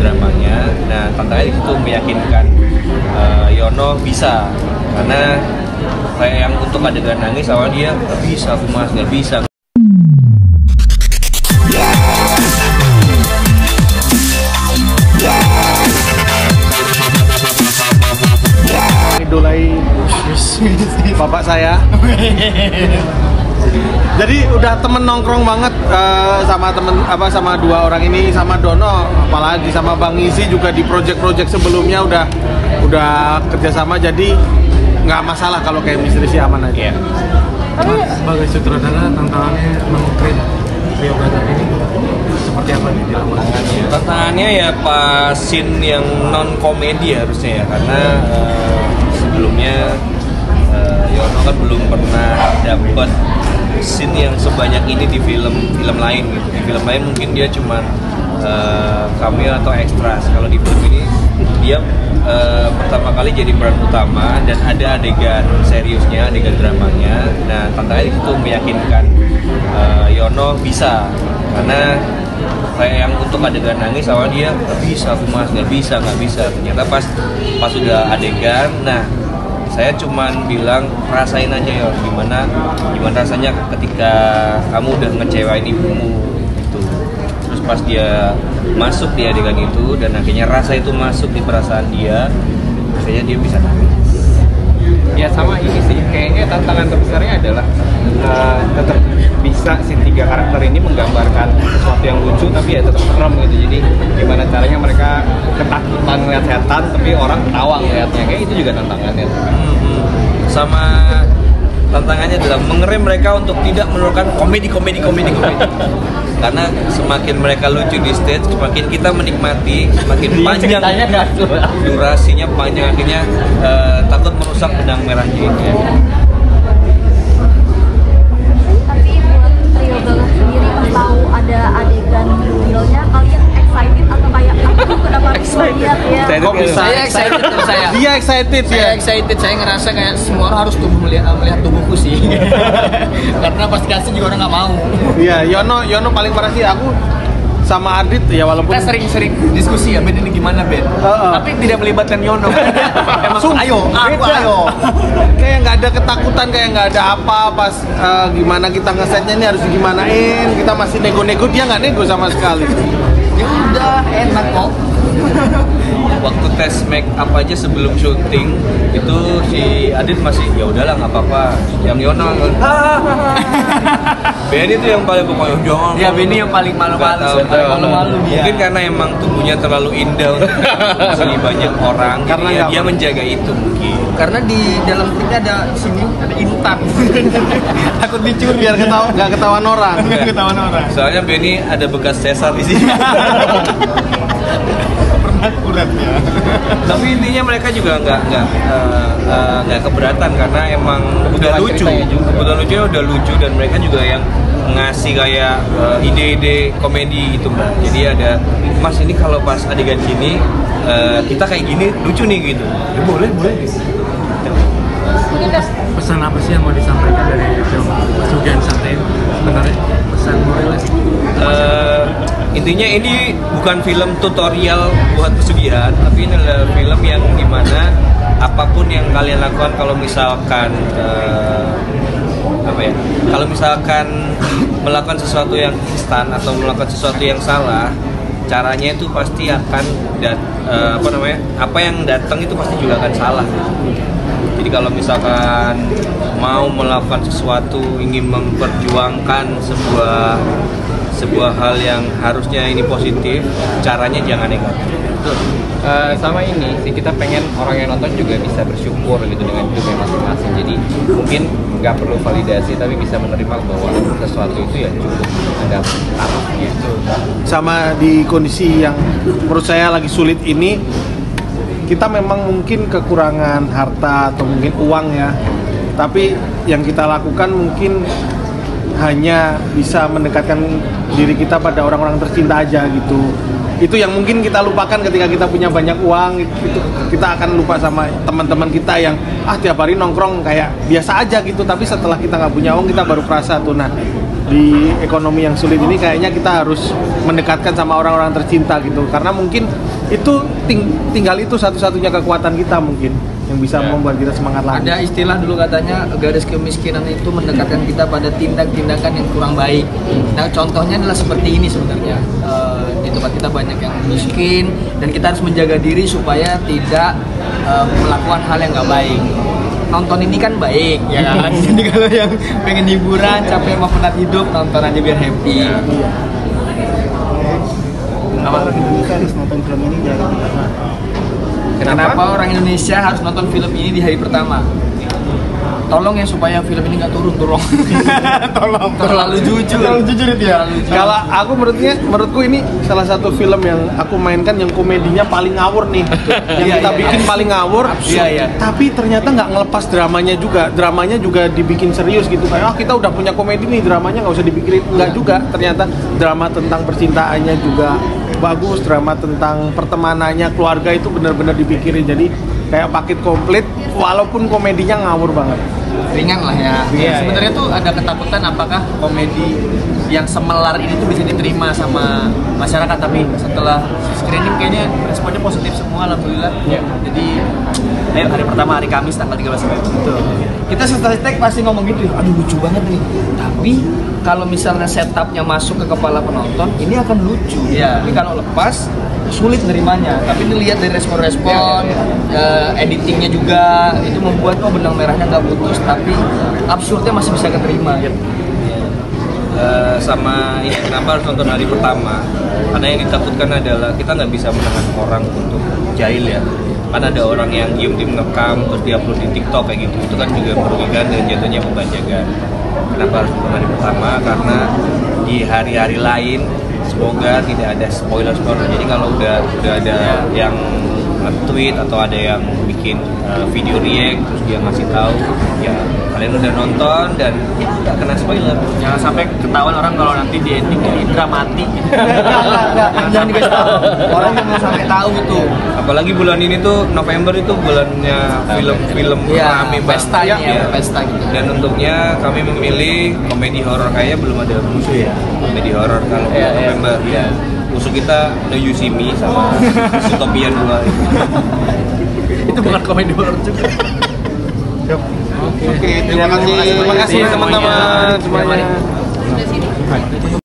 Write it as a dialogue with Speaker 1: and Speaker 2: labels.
Speaker 1: dramanya. Nah, tantangannya di situ meyakinkan Yono bisa, karena kayak yang untuk adegan nangis awal dia nggak bisa, aku mas nggak bisa.
Speaker 2: Idolai bapak saya. Jadi udah temen nongkrong banget sama dua orang ini, sama Dono, apalagi sama Bang Izi juga di project-project sebelumnya udah kerjasama, jadi nggak masalah kalau kayak misteri sih, aman aja.
Speaker 3: Tapi sebagai sutradara tantangannya meng-create trio Batak ini seperti apa nih di lapangan?
Speaker 1: Tantangannya ya pas scene yang non komedi harusnya ya, karena sebelumnya Yono kan belum pernah dapat scene yang sebanyak ini di film lain gitu. Di film lain mungkin dia cuma cameo atau extras. Kalau di film ini dia pertama kali jadi peran utama dan ada adegan seriusnya, adegan dramanya. Nah, tantangannya di situ meyakinkan Yono bisa, karena kayak yang untuk adegan nangis awal dia nggak bisa, aku mas nggak bisa. Ternyata pas sudah adegan, nah saya cuman bilang rasain aja ya gimana rasanya ketika kamu udah ngecewain ibumu gitu. Terus pas dia masuk di adegan itu dan akhirnya rasa itu masuk di perasaan dia, akhirnya dia bisa nangis.
Speaker 4: Ya sama ini sih, kayaknya tantangan terbesarnya adalah tetap bisa si tiga karakter ini menggambarkan sesuatu yang lucu tapi ya tetap serem gitu. Jadi gimana caranya mereka ketakutan ngeliat setan tapi orang ketawa ngeliatnya, kayak itu juga tantangannya.
Speaker 1: Sama tantangannya adalah mengerem mereka untuk tidak menurunkan komedi. Karena semakin mereka lucu di stage, semakin kita menikmati, semakin panjang durasinya, panjang, akhirnya takut merusak benang merahnya itu ya.
Speaker 5: Tapi buat trio Batak sendiri pas tahu ada adegan realnya, kalian excited atau kayak aku kenapa harus lihat ya?
Speaker 2: Kok bisa?
Speaker 6: Saya excited tuh saya.
Speaker 2: Dia excited
Speaker 6: Saya
Speaker 2: ya.
Speaker 6: excited, saya ngerasa kayak semua orang harus melihat tubuhku sih. Karena pas kasih juga orang nggak mau.
Speaker 2: Iya, Yono paling parah sih. Aku sama Adit ya, walaupun
Speaker 6: Kita sering diskusi ya, Ben ini gimana Ben? Tapi tidak melibatkan Yono. Emang ayo.
Speaker 2: kayak nggak ada ketakutan, kayak nggak ada apa pas gimana kita ngesetnya ini harus gimanain, kita masih nego-nego, dia nggak nego sama sekali.
Speaker 6: Ya udah enak kok.
Speaker 1: Waktu tes make up aja sebelum syuting itu si Adit masih ya udahlah nggak apa-apa. Yang Yono Benny itu yang paling pokoknya jangan.
Speaker 6: Ya Benny yang paling malu-malu.
Speaker 1: Mungkin karena emang tubuhnya terlalu indah untuk masih banyak orang,
Speaker 2: Karena
Speaker 1: jadi dia menjaga itu mungkin.
Speaker 6: Karena di dalam triknya ada sini ada intan.
Speaker 2: Takut dicuri biar nggak ketahuan orang.
Speaker 1: Soalnya Benny ada bekas sesar di sini.
Speaker 2: Ulatnya.
Speaker 1: Tapi intinya mereka juga nggak keberatan karena emang udah lucu. Kebetulan lucunya udah lucu dan mereka juga yang ngasih kayak ide-ide komedi gitu Mbak. Jadi ada, Mas ini kalau pas adegan gini kita kayak gini lucu nih gitu. Ya boleh gitu.
Speaker 3: Pesan apa sih yang mau disampaikan dari film Pesugihan Santai sebenarnya? Pesan moralnya?
Speaker 1: Intinya ini bukan film tutorial buat pesugihan, tapi ini adalah film yang dimana apapun yang kalian lakukan, kalau misalkan kalau misalkan melakukan sesuatu yang instan atau melakukan sesuatu yang salah, caranya itu pasti akan apa yang datang itu pasti juga akan salah. Jadi kalau misalkan mau melakukan sesuatu, ingin memperjuangkan sebuah hal yang harusnya ini positif, caranya jangan negatif.
Speaker 4: Sama ini sih, kita pengen orang yang nonton juga bisa bersyukur gitu dengan hidupnya masing-masing. Jadi mungkin nggak perlu validasi tapi bisa menerima bahwa sesuatu itu ya cukup ada tarafnya.
Speaker 2: Sama di kondisi yang menurut saya lagi sulit ini, kita memang mungkin kekurangan harta atau mungkin uang ya, tapi yang kita lakukan mungkin hanya bisa mendekatkan diri kita pada orang-orang tercinta aja gitu. Itu yang mungkin kita lupakan ketika kita punya banyak uang, itu kita akan lupa sama teman-teman kita yang tiap hari nongkrong kayak biasa aja gitu, tapi setelah kita nggak punya uang kita baru kerasa tuh. Nah, di ekonomi yang sulit ini kayaknya kita harus mendekatkan sama orang-orang tercinta gitu, karena mungkin itu tinggal itu satu-satunya kekuatan kita mungkin yang bisa membuat kita semangat lagi.
Speaker 6: Ada istilah dulu katanya garis kemiskinan itu mendekatkan kita pada tindak-tindakan yang kurang baik. Nah contohnya adalah seperti ini sebenarnya. Di tempat kita banyak yang miskin dan kita harus menjaga diri supaya tidak melakukan hal yang nggak baik. Nonton ini kan baik, ya kan? Jadi kalau yang pengen hiburan, capek sama penat hidup, nonton aja biar happy.
Speaker 7: Kenapa orang Indonesia harus nonton film ini di hari pertama?
Speaker 6: Kenapa orang Indonesia harus nonton film ini di hari pertama? Tolong ya supaya film ini nggak turun. Tolong. Terlalu jujur itu ya.
Speaker 2: Kalau aku menurutku ini salah satu film yang aku mainkan yang komedinya paling ngawur nih. Yang kita bikin paling ngawur.
Speaker 6: Iya.
Speaker 2: Tapi ternyata nggak ngelepas dramanya juga. Dramanya juga dibikin serius gitu. Kayak kita udah punya komedi nih, dramanya nggak usah dipikirin. Nggak juga. Ternyata drama tentang percintaannya juga bagus. Drama tentang pertemanannya, keluarga itu benar-benar dipikirin. Jadi kayak paket komplit. Walaupun komedinya ngawur banget.
Speaker 6: Ringan lah ya. Sebenarnya tuh ada ketakutan apakah komedi yang semelar ini tuh bisa diterima sama masyarakat, tapi setelah screening kayaknya responnya positif semua, alhamdulillah. Jadi ayo hari pertama hari Kamis tanggal 13 September. Kita setelah take pasti ngomong gitu ya, aduh lucu banget nih. Tapi kalau misalnya setupnya masuk ke kepala penonton, ini akan lucu. Tapi kalau lepas sulit nerimanya. Tapi dilihat dari respon-respon, editingnya juga itu membuat benang merahnya nggak putus, tapi absurdnya masih bisa keterima.
Speaker 1: Sama ini kenapa harus nonton hari pertama? Karena yang ditakutkan adalah kita nggak bisa menahan orang untuk jahil ya. Kan ada orang yang diem-diem ngekam terus diupload di TikTok kayak gitu. Itu kan juga merugikan dan jatuhnya membahayakan. Kenapa harus nonton hari pertama? Karena di hari-hari lain semoga tidak ada spoiler. Jadi kalau udah ada yang nge-tweet atau ada yang bikin video react terus dia ngasih tahu ya kalian udah nonton dan nggak kena spoiler.
Speaker 6: Jangan sampai ketahuan orang kalau nanti di endingnya Indra mati. Jangan dikasih tahu. Orang yang mau sampai tahu itu.
Speaker 1: Apalagi bulan ini tuh November itu bulannya film-film rame
Speaker 6: pesta
Speaker 1: banget
Speaker 6: pesta gitu.
Speaker 1: Dan untuknya kami memilih komedi horor, kayaknya belum ada musuh ya komedi horor kalau November. Musuh kita No You See Me sama Zootopia 2
Speaker 6: Itu bukan komedi horor juga.
Speaker 2: Oke, terima kasih teman-teman semuanya.